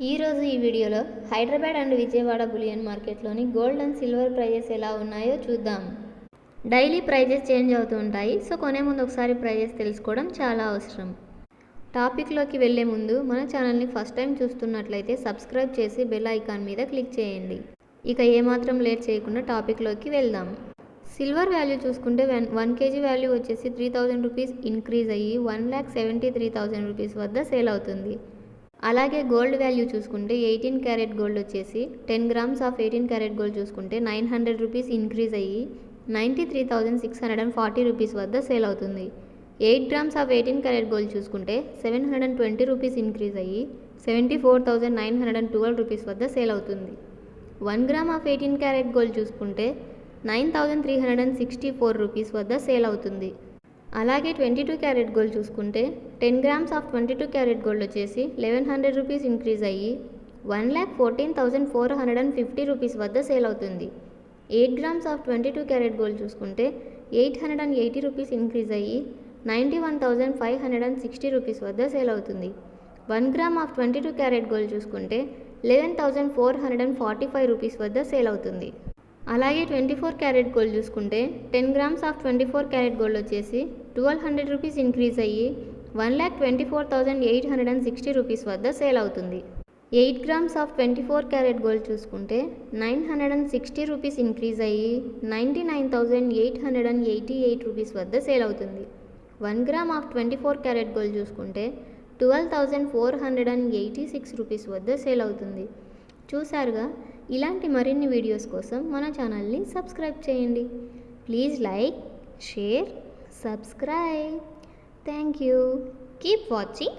ఈరోజు ఈ వీడియోలో హైదరాబాద్ అండ్ విజయవాడ బులియన్ మార్కెట్లోని గోల్డ్ అండ్ సిల్వర్ ప్రైజెస్ ఎలా ఉన్నాయో చూద్దాం. డైలీ ప్రైజెస్ చేంజ్ అవుతూ ఉంటాయి, సో కొనే ముందు ఒకసారి ప్రైజెస్ తెలుసుకోవడం చాలా అవసరం. టాపిక్లోకి వెళ్ళే ముందు మన ఛానల్ని ఫస్ట్ టైం చూస్తున్నట్లయితే సబ్స్క్రైబ్ చేసి బెల్ ఐకాన్ మీద క్లిక్ చేయండి. ఇక ఏమాత్రం లేట్ చేయకుండా టాపిక్లోకి వెళ్దాం. సిల్వర్ వాల్యూ చూసుకుంటే 1 kg వాల్యూ వచ్చేసి 3000 రూపీస్ ఇంక్రీజ్ అయ్యి 1,73,000 రూపీస్ వద్ద సేల్ అవుతుంది. అలాగే గోల్డ్ వాల్యూ చూసుకుంటే 18 క్యారెట్ గోల్డ్ వచ్చేసి 10 గ్రామ్స్ ఆఫ్ 18 క్యారెట్ గోల్డ్ చూసుకుంటే 900 రూపీస్ ఇంక్రీజ్ అయ్యి 93,640 రూపీస్ వద్ద సేల్ అవుతుంది. 8 గ్రామ్స్ ఆఫ్ 18 క్యారెట్ గోల్డ్ చూసుకుంటే 720 రూపీస్ ఇంక్రీజ్ అయ్యి 74,912 రూపీస్ వద్ద సేల్ అవుతుంది. 1 గ్రామ్ ఆఫ్ 18 క్యారెట్ గోల్డ్ చూసుకుంటే 9,364 రూపీస్ వద్ద సేల్ అవుతుంది. అలాగే 22 క్యారెట్ గోల్డ్ చూసుకుంటే 10 గ్రామ్స్ ఆఫ్ 22 క్యారెట్ గోల్డ్ వచ్చేసి 1100 రూపీస్ ఇంక్రీజ్ అయ్యి 1,14,450 రూపీస్ వద్ద సేల్ అవుతుంది. 8 గ్రామ్స్ ఆఫ్ 22 క్యారెట్ గోల్డ్ చూసుకుంటే 880 రూపీస్ ఇంక్రీజ్ అయ్యి 91,560 రూపీస్ వద్ద సేల్ అవుతుంది. 1 గ్రామ్ ఆఫ్ 22 క్యారెట్ గోల్డ్ చూసుకుంటే 11,445 రూపీస్ వద్ద సేల్ అవుతుంది. అలాగే 24 క్యారెట్ గోల్డ్ చూసుకుంటే 10 గ్రామ్స్ ఆఫ్ 24 క్యారెట్ గోల్డ్ వచ్చేసి 1200 రూపీస్ ఇంక్రీజ్ అయ్యి 1,24,860 రూపీస్ వద్ద సేల్ అవుతుంది. 8 గ్రామ్స్ ఆఫ్ 24 క్యారెట్ గోల్డ్ చూసుకుంటే 960 రూపీస్ ఇంక్రీజ్ అయ్యి 99,888 రూపీస్ వద్ద సేల్ అవుతుంది. 1 గ్రామ్ ఆఫ్ 24 క్యారెట్ గోల్డ్ చూసుకుంటే 12,486 రూపీస్ వద్ద సేల్ అవుతుంది. చూసారుగా, ఇలాంటి మరిన్ని వీడియోస్ కోసం మన ఛానల్ని సబ్స్క్రైబ్ చేయండి. Please like, share, subscribe. Thank you. Keep watching.